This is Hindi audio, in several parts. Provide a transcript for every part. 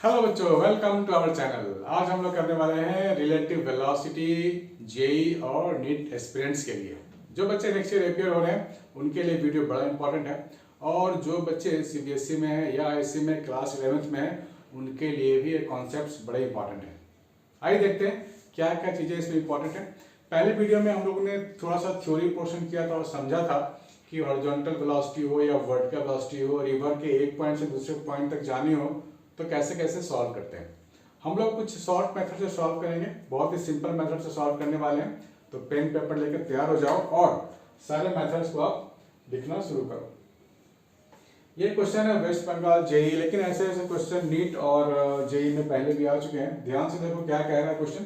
हेलो बच्चों, वेलकम टू आवर चैनल। आज हम लोग करने वाले हैं रिलेटिव वेलोसिटी जेई और नीट एस्पिरेंट्स के लिए। जो बच्चे नेक्स्ट ईयर अपियर हो रहे हैं उनके लिए वीडियो बड़ा इंपॉर्टेंट है, और जो बच्चे सीबीएसई में है या आईएससी में क्लास 11th में है उनके लिए भी ये कॉन्सेप्ट्स बड़े इंपॉर्टेंट है। आइए देखते हैं क्या क्या चीज़ें इसमें इंपॉर्टेंट है। पहले वीडियो में हम लोगों ने थोड़ा सा थ्योरी पोर्शन किया था और समझा था कि हॉरिजॉन्टल वेलोसिटी हो या वर्टिकल वेलोसिटी हो, रिवर के एक पॉइंट से दूसरे पॉइंट तक जानी हो तो कैसे कैसे सॉल्व करते हैं। हम लोग कुछ शॉर्ट मेथड से सॉल्व करेंगे, बहुत ही सिंपल मेथड से सॉल्व करने वाले हैं। तो पेन पेपर लेकर तैयार हो जाओ और सारे मेथड्स को आप लिखना शुरू करो। ये क्वेश्चन है वेस्ट बंगाल जेई, लेकिन ऐसे ऐसे क्वेश्चन नीट और जेई में पहले भी आ चुके हैं। ध्यान से देखो क्या कह रहा है question.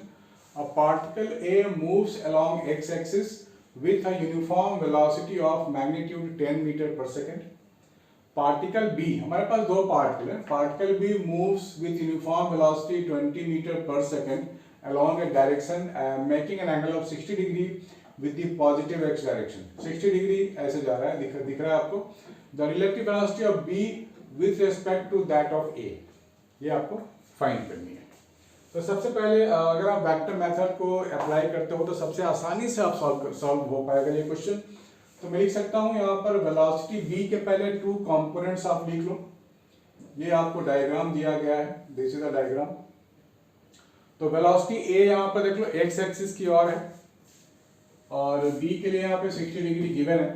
A particle A moves along x axis with a uniform velocity of magnitude 10 metre per second. Particle B, हमारे पास दो पार्टिकल है। Particle B moves with uniform velocity 20 metre per second along a direction making an angle of 60 degree with the positive x direction। 60 degree ऐसे जा रहा है, दिख रहा है आपको। The relative velocity of b with respect to that of a, ये आपको फाइंड करनी है। तो सबसे पहले अगर आप वेक्टर मेथड को अप्लाई करते हो तो सबसे आसानी से आप सॉल्व हो पाएगा ये क्वेश्चन। तो मैं लिख सकता हूं यहाँ पर वेलोसिटी v के पहले टू कंपोनेंट्स आप लिख लो। ये आपको डायग्राम दिया गया है, दिस इज द डायग्राम। तो वेलोसिटी a यहाँ पर देख लो x एक्सिस की ओर है और b के लिए यहाँ पे 60 डिग्री गिवन है।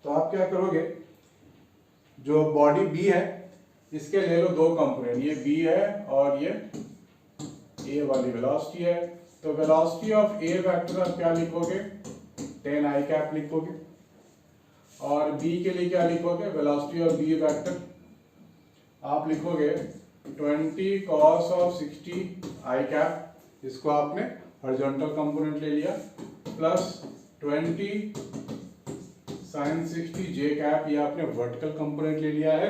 तो आप क्या करोगे, जो बॉडी b है इसके ले लो दो कंपोनेंट, ये b है और ये a वाली वेलोसिटी है। तो वेलोसिटी ऑफ a वेक्टर आप क्या लिखोगे, 10 i कैप लिखोगे, और b के लिए क्या लिखोगे, वेलोसिटी ऑफ b वेक्टर आप लिखोगे 20 cos ऑफ 60 i कैप, इसको आपने हॉरिजॉन्टल कंपोनेंट ले लिया, प्लस 20 sin 60 j कैप, ये आपने वर्टिकल कंपोनेंट ले लिया है।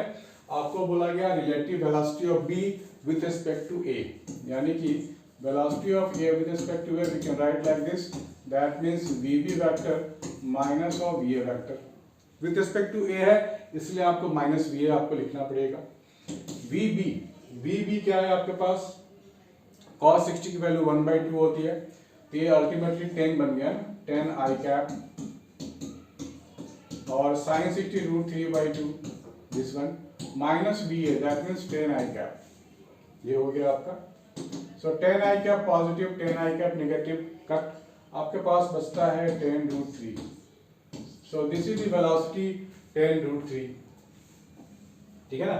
आपको बोला गया relative velocity of b with respect to a, यानी कि velocity of a with respect to a we can write like this, that means vb vector minus of va vector. With respect to a है इसलिए आपको माइनस va आपको लिखना पड़ेगा। vb क्या है आपके पास, cos 60 की वैल्यू 1/2 होती है, तो ये अल्टीमेटली 10 बन गया, 10 i कैप, और sin 60 √3/2 this one, minus va that means 10 i cap, ये हो गया आपका। सो 10 i cap positive, 10 i cap negative, cut, आपके पास बचता है 10√3। So this is the velocity 10√3, ठीक है ना।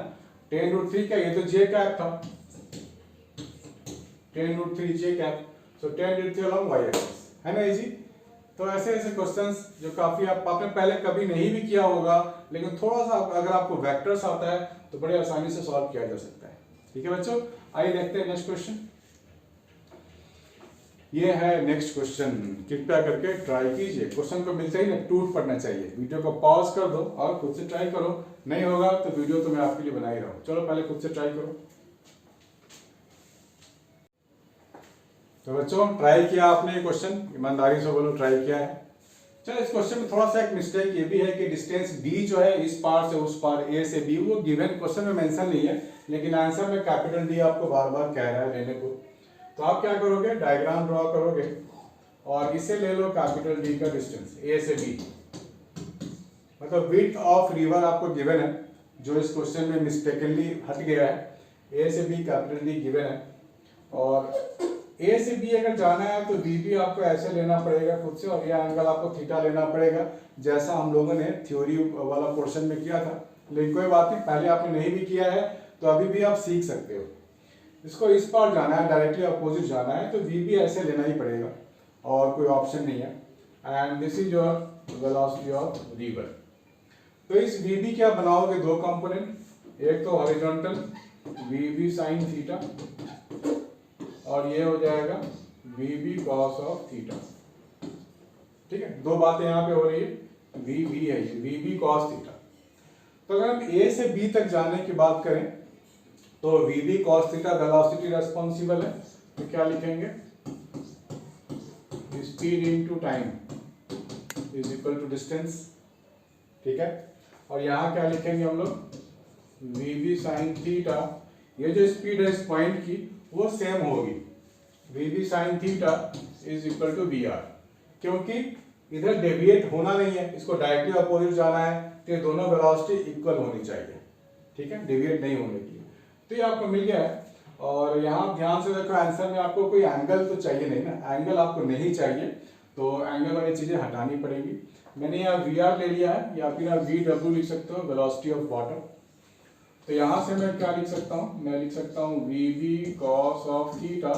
10√3 का ये तो j कैप था, 10√3 j कैप, सो 10√3 along y एक्सिस, है ना इजी। तो ऐसे ऐसे क्वेश्चंस जो काफी आपने पहले कभी नहीं भी किया होगा, लेकिन थोड़ा सा अगर आपको वेक्टर्स आता है तो बड़े आसानी से सॉल्व किया जा सकता है। ठीक है बच्चों, आइए देखते हैं नेक्स्ट क्वेश्चन। ये है नेक्स्ट क्वेश्चन, कृपया करके ट्राई कीजिए। क्वेश्चन को मिलते ही ना टूट पड़ना चाहिए, वीडियो को पॉज कर दो और खुद से ट्राई करो। नहीं होगा तो वीडियो तो मैं आपके लिए बना ही रहा हूं। चलो पहले खुद से ट्राई करो। तो बच्चों ट्राई किया आपने ये क्वेश्चन, ईमानदारी से बोलो ट्राई किया है। चलो इस क्वेश्चन में थोड़ा सा एक मिस्टेक ये भी है कि डिस्टेंस d जो है इस पार से उस पार a से b, वो गिवन क्वेश्चन में मेंशन नहीं है, लेकिन आंसर में कैपिटल D आपको बार बार कह रहा है लेने को। तो आप क्या करोगे, डायग्राम ड्रॉ करोगे और इसे ले लो कैपिटल D का डिस्टेंस a से b, मतलब विड्थ ऑफ रिवर आपको गिवन है, जो इस क्वेश्चन में मिस्टेकनली हट गया है। a से b कैपिटल D गिवन है, और a से b अगर जाना है तो vb आपको ऐसे लेना पड़ेगा खुद से, और यह एंगल आपको थीटा लेना पड़ेगा, जैसा हम लोगों ने थ्योरी वाला पोर्शन में किया था। लेकिन कोई बात नहीं, पहले आपने नहीं भी किया है तो अभी भी आप सीख सकते हो। इसको इस पार जाना है, डायरेक्टली अपोजिट जाना है, तो vb ऐसे लेना ही पड़ेगा और कोई ऑप्शन नहीं है। And this is your velocity of river. तो इस vb क्या बनाओगे, दो कंपोनेंट, एक तो हॉरिजॉन्टल vb sin थीटा, और ये हो जाएगा vb cos ऑफ थीटा। ठीक है, दो बातें यहाँ पे हो रही है, vb है ये vb cos थीटा। तो अगर हम a से b तक जाने की बात करें तो vb cos theta velocity responsible है, तो क्या लिखेंगे, speed into time is equal to distance. ठीक है, और यहाँ क्या लिखेंगे हम लोग, vb sin थीटा ये जो स्पीड है इस पॉइंट की वो सेम होगी, v b sine theta is equal to v r, क्योंकि इधर डेविएट होना नहीं है, इसको डायरेक्टली अपोजिट जाना है, तो ये दोनों वेलोसिटी इक्वल होनी चाहिए, ठीक है, डेविएट नहीं होने की। तो ये आपको मिल गया है। और यहाँ ध्यान से देखो आंसर में आपको कोई एंगल तो चाहिए नहीं ना, एंगल आपको नहीं चाहिए, तो एंगल वाली चीजें हटानी पड़ेंगी। मैंने यहाँ वी आर ले लिया है, या फिर आप वी डब्ल्यू लिख सकते हो, वेलोसिटी ऑफ वाटर। तो यहाँ से मैं क्या लिख सकता हूँ, मैं लिख सकता हूँ v b cos of theta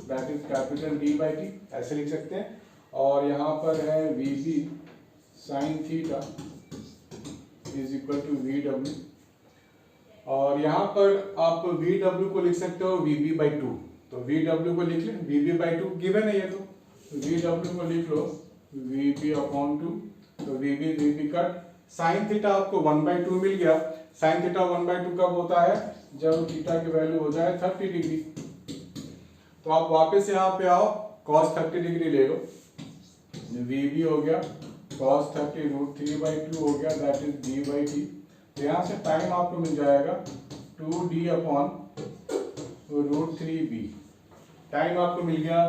that is capital D by t, ऐसे लिख सकते हैं। और यहाँ पर है v b sine theta is equal to v डब्ल्यू, और यहाँ पर आप वी डब्ल्यू को लिख सकते हो वी बी बाई टू, तो वी डब्ल्यू को लिख लें, v b by two given है ये, तो वी डब्ल्यू को लिख लो वी बी अपॉन टू, तो v b cut, sine theta आपको 1/2 मिल गया। साइन थीटा 1/2 कब होता है, जब थीटा की वैल्यू हो जाए 30 डिग्री। तो आप वापस यहाँ पे आओ, cos 30 डिग्री ले लो, वी बी हो गया cos 30 √3/2 हो गया, that is D by T. तो यहाँ से टाइम आपको मिल जाएगा 2d अपॉन √3b, टाइम आपको मिल गया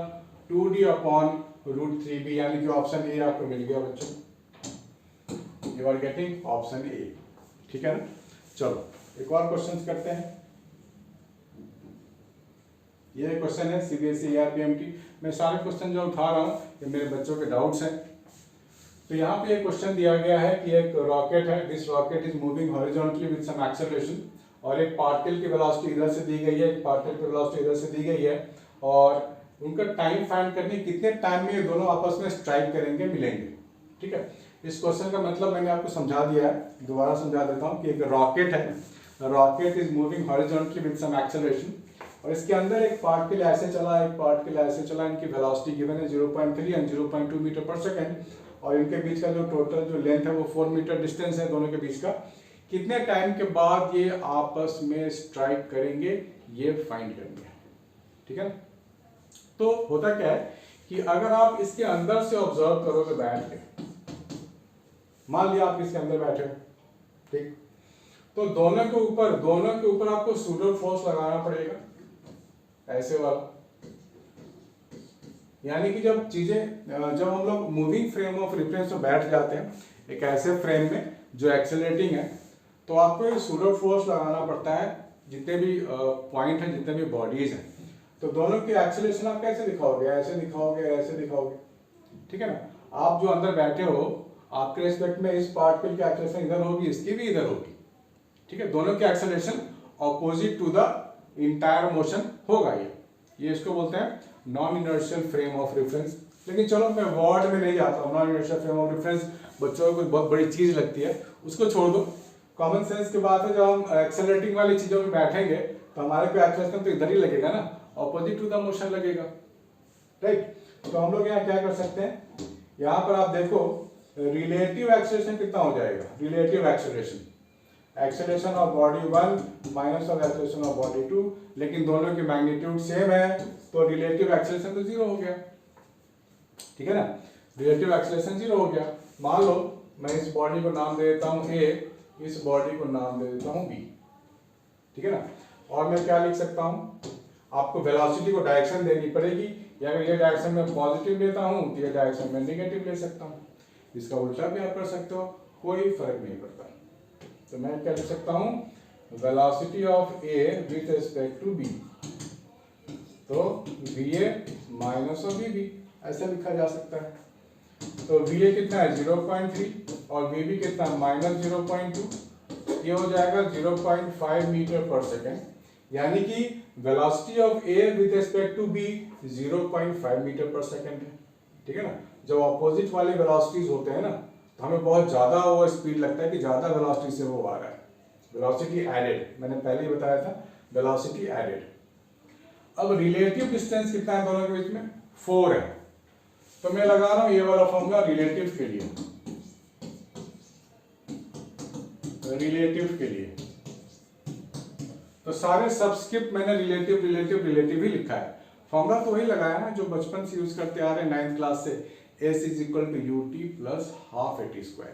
2d अपॉन √3b, यानी कि ऑप्शन ए आपको मिल गया बच्चों, you are getting option A, ठीक है ना। चलो एक और क्वेश्चन करते हैं। ये क्वेश्चन है सीबीएसई आरपीएमटी, मैं सारे क्वेश्चन जो उठा रहा हूँ ये मेरे बच्चों के डाउट्स हैं। तो यहाँ पे एक क्वेश्चन दिया गया है कि एक रॉकेट है, this rocket is moving horizontally with some acceleration, और एक पार्टिकल की वेलोसिटी इधर से दी गई है, एक पार्टिकल की वेलोसिटी इधर से दी गई है, और उनका टाइम फाइंड करनी, कितने टाइम में ये दोनों आपस में स्ट्राइक करेंगे, मिलेंगे, ठीक है। इस क्वेश्चन का मतलब मैंने आपको समझा दिया है, दोबारा समझा देता हूँ कि एक रॉकेट है, rocket is moving horizontally with some acceleration, और इसके अंदर एक पार्टिकल ऐसे चला, एक पार्टिकल ऐसे चला, इनकी वेलोसिटी गिवन है 0.3 एंड 0.2 मीटर पर सेकेंड, और इनके बीच का जो टोटल जो लेंथ है वो 4 मीटर डिस्टेंस है दोनों के बीच का। कितने टाइम के बाद ये आपस में स्ट्राइक करेंगे, ये फाइंड करना है, ठीक है। तो होता क्या है कि अगर आप इसके अंदर से ऑब्जर्व करोगे बैठ के, मान लिया आप इसके अंदर बैठे हो, ठीक, तो दोनों के ऊपर आपको सूडो फोर्स लगाना पड़ेगा, ऐसे वाला, यानी कि जब हम लोग मूविंग फ्रेम ऑफ रेफरेंस में बैठ जाते हैं एक ऐसे फ्रेम में जो एक्सेलरेटिंग है, तो आपको सूडो फोर्स लगाना पड़ता है, जितने भी पॉइंट हैं, जितने भी बॉडीज हैं। तो दोनों की एक्सेलरेशन आप कैसे दिखाओगे, ऐसे दिखाओगे, ऐसे दिखाओगे, ठीक है ना। आप जो अंदर बैठे हो, आपके रिस्पेक्ट में इस पार्टिकल की एक्सेलरेशन इधर होगी, इसकी भी इधर होगी, ठीक है, दोनों की acceleration opposite to the entire motion होगा। ये इसको बोलते हैं non inertial frame of reference. लेकिन चलो मैं वर्ड में नहीं जाता हूँ, non inertial frame of reference बच्चों को बहुत बड़ी चीज लगती है, उसको छोड़ दो। कॉमन सेंस की बात है, जब हम एक्सेलरेटिंग वाली चीजों में बैठेंगे तो हमारे को एक्सेलरेशन तो इधर ही लगेगा ना, ऑपोजिट टू द मोशन लगेगा, राइट। तो हम लोग यहाँ क्या कर सकते हैं, यहाँ पर आप देखो रिलेटिव एक्सेलरेशन कितना हो जाएगा, relative acceleration of body 1 minus of acceleration of body 2, लेकिन दोनों की मैग्नीट्यूड सेम है, तो रिलेटिव एक्सेलरेशन तो 0 हो गया, ठीक है ना, रिलेटिव एक्सेलरेशन 0 हो गया। मान लो मैं इस बॉडी को नाम दे देता हूँ A, इस बॉडी को नाम दे देता हूँ B, ठीक है ना। और मैं क्या लिख सकता हूँ, आपको वेलोसिटी को डायरेक्शन देनी पड़ेगी, या अगर ये डायरेक्शन में पॉजिटिव लेता हूँ तो ये डायरेक्शन में नेगेटिव ले सकता हूँ, इसका उल्टा भी आप कर सकते हो, कोई फर्क नहीं पड़ता। तो मैं क्या लिख सकता हूँ, velocity of A with respect to B, तो VA माइनस ऑफ VB, ऐसा लिखा जा सकता है। तो VA कितना है 0.3 और VB कितना है -0.2, ये हो जाएगा 0.5 मीटर पर सेकेंड, यानी कि velocity of A with respect to B 0.5 metre per second है, ठीक है ना। जब ऑपोजिट वाले वेलोसिटीज होते हैं ना, तो हमें बहुत ज्यादा वो स्पीड लगता है कि ज्यादा वेलोसिटी से वो आ रहा है, वेलोसिटी एडेड, मैंने पहले ही बताया था, वेलोसिटी एडेड। अब रिलेटिव डिस्टेंस कितना है दोनों के बीच में, 4 है, तो मैं लगा रहा हूं ये वाला फॉर्मूला रिलेटिव के लिए, तो सारे सबस्क्रिप्ट मैंने रिलेटिव ही लिखा है। फॉर्मूला तो वही लगाया ना जो बचपन से यूज करते आ रहे हैं 9th क्लास से, S = ut + ½ at²।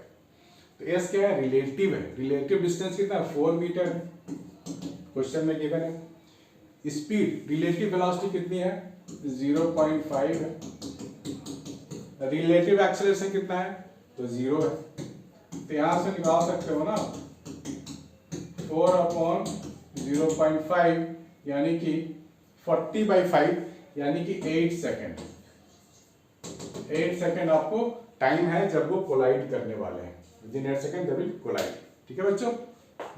तो S क्या है, रिलेटिव है, रिलेटिव डिस्टेंस कितना है 4 मीटर है, क्वेश्चन में गिवन है। स्पीड रिलेटिव वेलोसिटी कितनी है 0.5 है, रिलेटिव एक्सेलरेशन कितना है तो 0 है। तो यहां से निकाल सकते हो ना 4/0.5 यानी कि 40/5 यानी कि 8 सेकेंड। 8 सेकेंड आपको टाइम है जब वो कोलाइड करने वाले हैं, within 8 second they will collide. ठीक है बच्चों,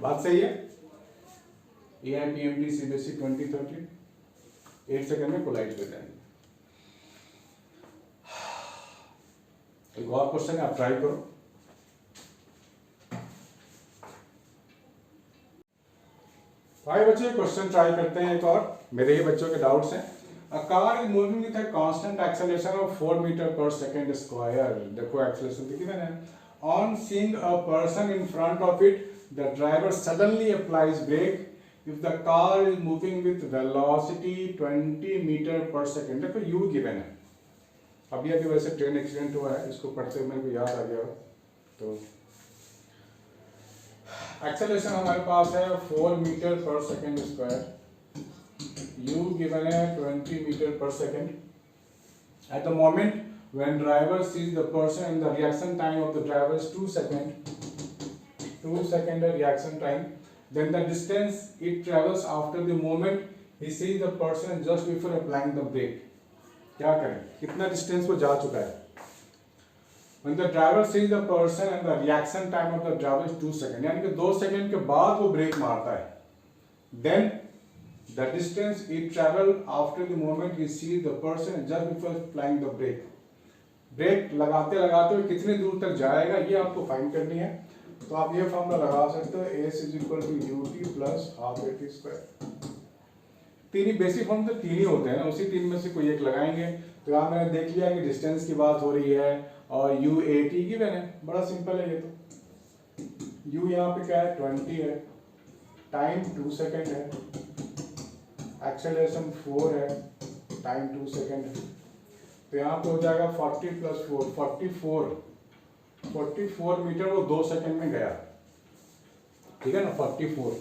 बात सही है। AIPMT CBSE 2013 8 सेकेंड में कोलाइड कर जाएंगे। एक और क्वेश्चन है, आप ट्राई करो। भाई बच्चों क्वेश्चन ट्राई करते हैं एक और, मेरे ही बच्चों के डाउट्स हैं। A car is moving with a constant acceleration of 4 meter per second square. देखो एक्सेलरेशन तो कितना है। On seeing a person in front of it, the driver suddenly applies brake if the car is moving with velocity 20 meter per second. देखो U given है। अभी वैसे ट्रेन एक्सीडेंट हुआ है, इसको पढ़ते हुए मेरे को याद आ गया। तो एक्सेलरेशन हमारे पास है 4 metre per second square, u given है 20 meter per second. At the moment when driver sees the person and the reaction time of the driver is 2 second reaction time, then the distance it travels after the moment he sees the person just before applying the brake. क्या करें, कितना डिस्टेंस वो जा चुका है। When the driver sees the person and the reaction time of the driver is 2 seconds, यानी कि 2 सेकंड के बाद वो ब्रेक मारता है, then the distance it travel after the moment he sees the person just before applying the brake. Brake लगाते लगाते हुए कितनी दूर तक जाएगा ये आपको फाइंड करनी है। तो आप ये फॉर्मूला लगा सकते हो S = ut plus half at square। तीन ही बेसिक फॉर्म तो तीन ही होते हैं ना, उसी तीन में से कोई एक लगाएंगे। तो यहाँ मैंने देख लिया कि डिस्टेंस की बात हो रही है और UAT की मैंने, बड़ा सिंपल है ये तो। U यहाँ पे क्या है 20 है, टाइम 2 सेकेंड है, एक्सेलरेशन 4 है, टाइम 2 सेकेंड है। तो यहाँ पे हो जाएगा 40 + 4 44 मीटर वो 2 सेकेंड में गया। ठीक है ना, 44।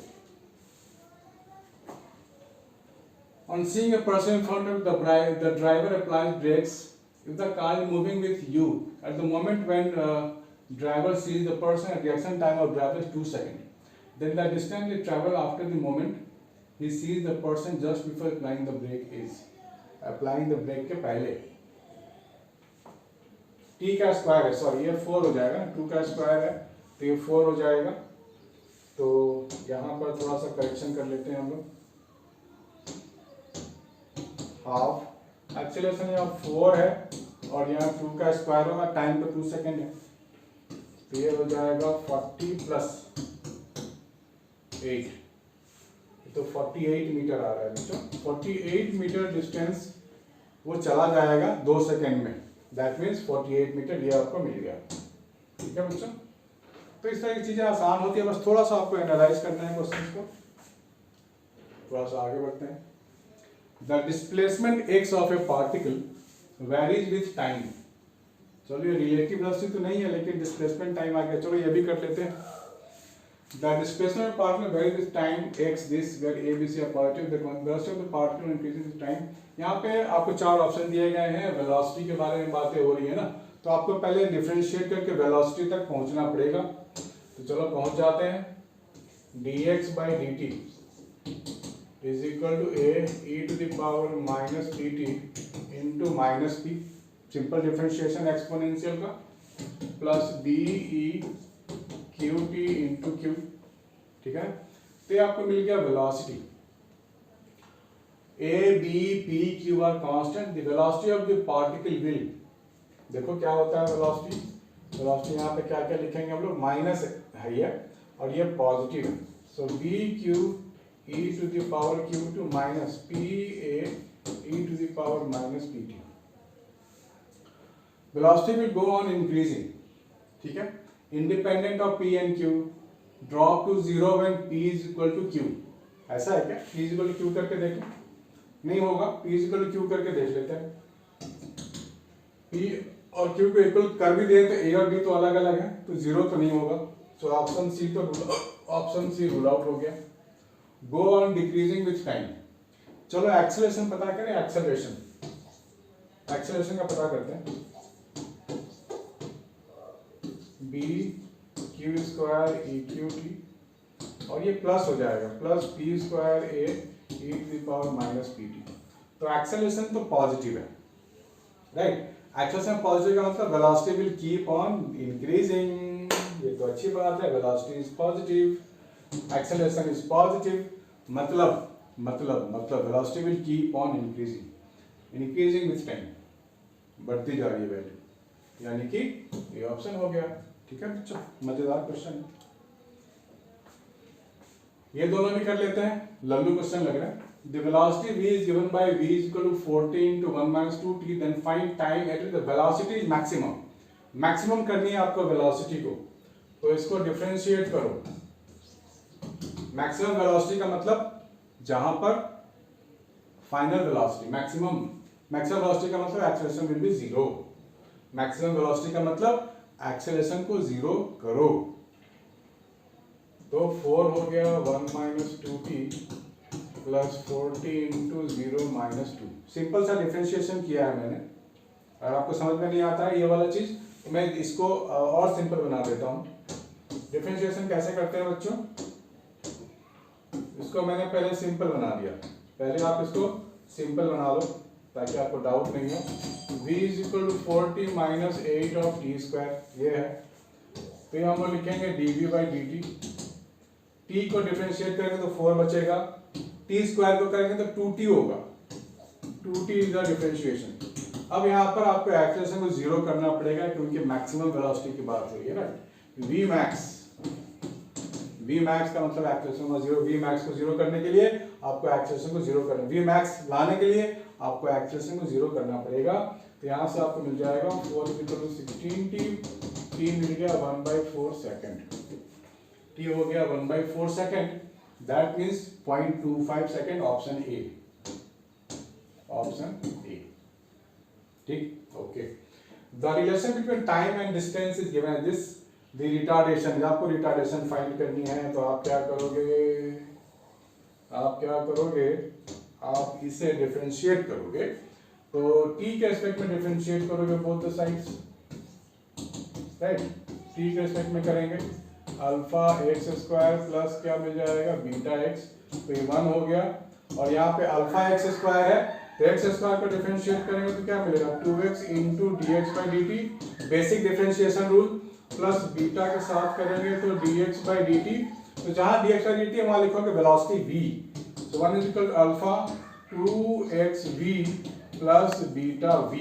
On seeing a person in front of the driver applies brakes if the car is moving with you at the moment when driver sees the person at reaction time of driver is 2 seconds, then the distance it travel after the moment he sees the person just before applying the brake is, applying the brake के पहले। t का स्क्वायर है, सॉरी ये 4 हो जाएगा, 2 का स्क्वायर है तो ये 4 हो जाएगा। तो यहाँ पर थोड़ा सा करेक्शन कर लेते हैं हम लोग। हाफ एक्सेलरेशन यहाँ 4 है और यहाँ 2 का स्क्वायर होगा, टाइम तो 2 सेकेंड है, तो ये हो जाएगा 40 + 8, तो 48 मीटर आ रहा है बच्चों। 48 मीटर डिस्टेंस वो चला जाएगा 2 सेकेंड में, दैट मीन्स 48 मीटर ये आपको मिल गया। ठीक है बच्चों, तो इस तरह की चीजें आसान होती है, बस थोड़ा सा आपको एनालाइज करना है क्वेश्चन को। थोड़ा सा आगे बढ़ते हैं। The displacement x of A particle varies with time. चलो ये रिलेटिव वेलोसिटी तो नहीं है लेकिन डिस्प्लेसमेंट टाइम आ गया, चलो ये भी कर लेते हैं। The displacement of particle varies with time x this where a b c are positive, the velocity of the particle increases with time। यहाँ पे आपको 4 ऑप्शन दिए गए हैं, वेलोसिटी के बारे में बातें हो रही है ना, तो आपको पहले डिफरेंशिएट करके वेलोसिटी तक पहुंचना पड़ेगा। तो चलो पहुंच जाते हैं। dx/dt is equal to a e to the power minus dt into minus p, simple differentiation exponential का, plus d e QT into Q। ठीक है, तो ये आपको मिल गया velocity. A, B, P, Q are constant, the velocity of the particle will, देखो क्या होता है वेलोसिटी। वेलोसिटी यहाँ पे क्या क्या लिखेंगे हम लोग, माइनस है ये और ये पॉजिटिव है। सो B Q e to the power Q2 minus P A e to the power minus PT। Velocity will go on increasing, ठीक है, independent of P and Q, drop to 0 when P is equal to Q। ऐसा है क्या, P is equal to Q करके देखें, नहीं होगा, P is equal to Q करके देख लेते हैं। P और Q को इक्वल कर भी दें तो A और B तो अलग अलग है, तो 0 तो नहीं होगा। So option C rule out हो गया। Go on decreasing with time, चलो एक्सेलरेशन पता करें, एक्सेलरेशन का पता करते हैं। B q square e q t, और ये प्लस हो जाएगा plus p square a e to the power minus p t. तो एक्सेलरेशन तो पॉजिटिव है, राइट। एक्सेलरेशन पॉजिटिव का मतलब velocity will keep on increasing, ये तो अच्छी बात है। Velocity is positive, acceleration is positive, मतलब velocity will keep on increasing with time, बढ़ती जा रही है वैल्यू, यानी कि ये ऑप्शन हो गया। ठीक है बच्चों, मजेदार क्वेश्चन है। ये दोनों भी कर लेते हैं, लल्लू क्वेश्चन लग रहा है। The velocity v is given by v is equal to 40 into 1 minus 2t, then find time at which the velocity is maximum. Maximum करनी है आपको वेलोसिटी को, तो इसको डिफरेंशिएट करो। मैक्सिमम वेलोसिटी का मतलब जहां पर फाइनल वेलोसिटी, मैक्सिमम वेलोसिटी का मतलब acceleration will be zero. Maximum velocity का मतलब एक्सेलरेशन को जीरो करो। तो 4 हो गया 1 minus 2t plus 40 into 0 minus 2। Simple सा डिफरेंशिएशन किया है मैंने। अगर आपको समझ में नहीं आता है ये वाला चीज, तो मैं इसको और सिंपल बना देता हूँ। डिफरेंशिएशन कैसे करते हैं बच्चों, इसको मैंने पहले सिंपल बना दिया। पहले आप इसको सिंपल बना लो ताकि आपको डाउट नहीं हो। v is equal to 40 minus 8 of t square, ये है। तो हम लोग लिखेंगे dv बाई dt। t को डिफरेंशिएट करेंगे तो 4 बचेगा, टी स्क्वायर को करेंगे तो 2t होगा। 2t is the differentiation. अब यहाँ पर आपको एक्सेलरेशन को जीरो करना पड़ेगा क्योंकि मैक्सिमम वेलोसिटी की बात हो रही है ना। v max का मतलब एक्सेलरेशन को जीरो, v max को जीरो करने के लिए आपको एक्सेलरेशन को जीरो करना, v max लाने के लिए आपको एक्सेलरेशन को जीरो करना पड़ेगा। तो यहाँ से आपको मिल जाएगा 4 इक्वल टू 16t, t मिल गया 1/4 सेकेंड, t हो गया 1/4 second, that means 0.25 second, option A. ठीक, okay. The relation between time and distance is given as this. The retardation, जब आपको रिटार्डेशन फाइंड करनी है तो आप क्या करोगे, आप इसे डिफरेंशिएट करोगे। तो t के रिस्पेक्ट में डिफरेंशिएट करोगे both the sides, right. t के रिस्पेक्ट में करेंगे अल्फा एक्स स्क्वायर प्लस क्या मिल जाएगा बीटा एक्स, तो ये 1 हो गया। और यहाँ पे अल्फा एक्स स्क्वायर है तो एक्स स्क्वायर को डिफरेंशिएट करेंगे तो क्या मिलेगा 2x into D x by D T, basic differentiation rule, plus beta के साथ करेंगे तो dx बाई डी टी। तो जहाँ dx बाई डी टी है वहाँ लिखोगे velocity v, so 1 is equal to alpha 2xv plus beta v।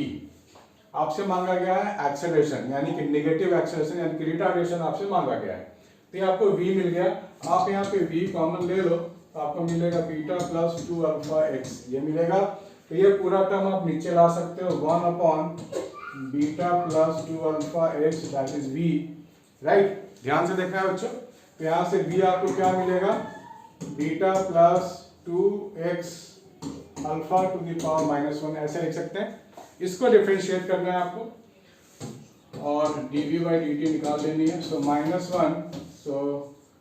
आपसे मांगा गया है एक्सेलरेशन, यानी कि नेगेटिव एक्सेलरेशन यानी कि रिटार्डेशन आपसे मांगा गया है। तो ये आपको v मिल गया, आप यहाँ पे v कॉमन ले लो तो आपको मिलेगा बीटा प्लस 2 अल्फा x, ये मिलेगा। तो ये पूरा टर्म आप नीचे ला सकते हो 1 upon beta plus 2 alpha x that is v, right. ध्यान से देखना है बच्चों। तो यहाँ से v आपको क्या मिलेगा beta plus 2x alpha two the power -1, ऐसे लिख सकते हैं। इसको डिफरेंशिएट करना है आपको और dv बाई dt निकाल लेनी है। सो -1, so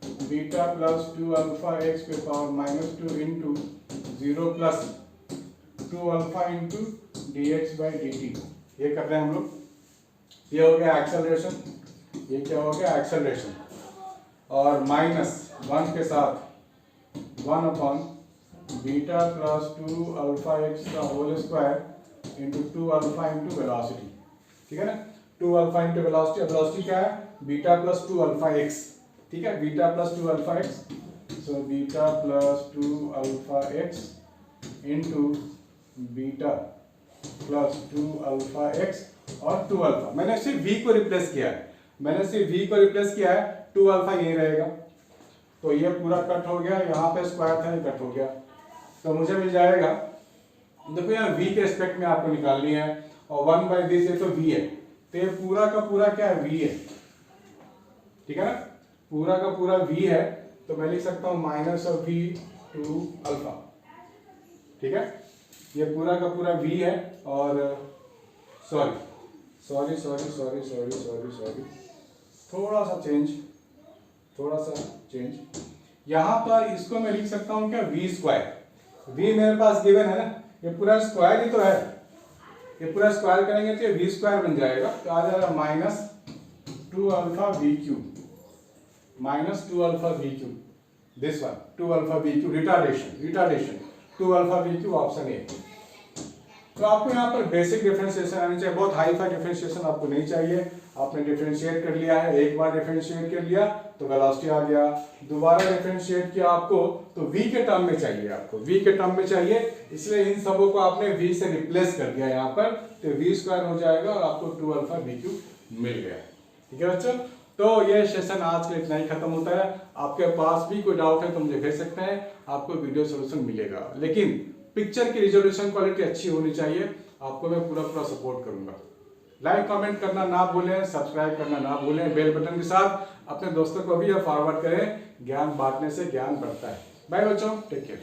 beta plus 2 alpha x पे power -2 into 0 plus 2 alpha into dx by dt। ये कर रहे हैं हम लोग। ये हो गया एक्सेलरेशन, ये क्या हो गया एक्सेलरेशन। और -1 के साथ 1 upon beta plus 2 alpha x का whole square into 2 alpha into velocity, ठीक है ना। 2 अल्फा इंटू वेलोसिटी, वेलोसिटी क्या है बीटा प्लस 2 अल्फा x, ठीक है, beta plus 2 alpha x। So beta plus 2 alpha x into beta plus 2 alpha x और 2 अल्फा। मैंने सिर्फ v को रिप्लेस किया है, 2 अल्फा यही रहेगा। तो ये पूरा कट हो गया, यहाँ पे स्क्वायर था ये कट हो गया। तो मुझे मिल जाएगा, देखो यहाँ v के रिस्पेक्ट में आपको निकालनी है और 1 बाई दिस ये तो v है, तो ये पूरा का पूरा क्या है v है, ठीक है ना, पूरा का पूरा v है। तो मैं लिख सकता हूँ minus of v two alpha, ठीक है। ये पूरा का पूरा v है और सॉरी थोड़ा सा चेंज, यहाँ पर इसको मैं लिख सकता हूँ क्या v स्क्वायर, v मेरे पास गिवन है ना, ये पूरा स्क्वायर ही तो है, ये पूरा स्क्वायर करेंगे तो ये v स्क्वायर बन जाएगा, तो आ जाएगा minus 2 alpha v cube, minus 2 alpha v cube, this one 2 alpha v cube, retardation 2 alpha v cube, option A. तो आपको यहाँ पर बेसिक डिफरेंशिएशन आनी चाहिए, बहुत हाई फाई डिफरेंशिएशन आपको नहीं चाहिए। आपने डिफरेंशिएट कर लिया है, एक बार डिफरेंशिएट कर लिया तो वेलोसिटी आ गया, दोबारा डिफरेंशिएट किया आपको तो v के टर्म में चाहिए, आपको v के टर्म में चाहिए, इसलिए इन सबों को आपने v से रिप्लेस कर दिया यहाँ पर, तो v स्क्वायर हो जाएगा और आपको 2 अल्फा वी क्यूब मिल गया। ठीक है बच्चों, तो ये सेशन आज के लिए इतना ही खत्म होता है। आपके पास भी कोई डाउट है तो मुझे भेज सकते हैं, आपको वीडियो सोल्यूशन मिलेगा, लेकिन पिक्चर की रिजोल्यूशन क्वालिटी अच्छी होनी चाहिए, आपको मैं पूरा सपोर्ट करूंगा। लाइक कमेंट करना ना भूलें, सब्सक्राइब करना ना भूलें, बेल बटन के साथ अपने दोस्तों को भी फॉरवर्ड करें, ज्ञान बांटने से ज्ञान बढ़ता है। बाय बच्चों, टेक केयर।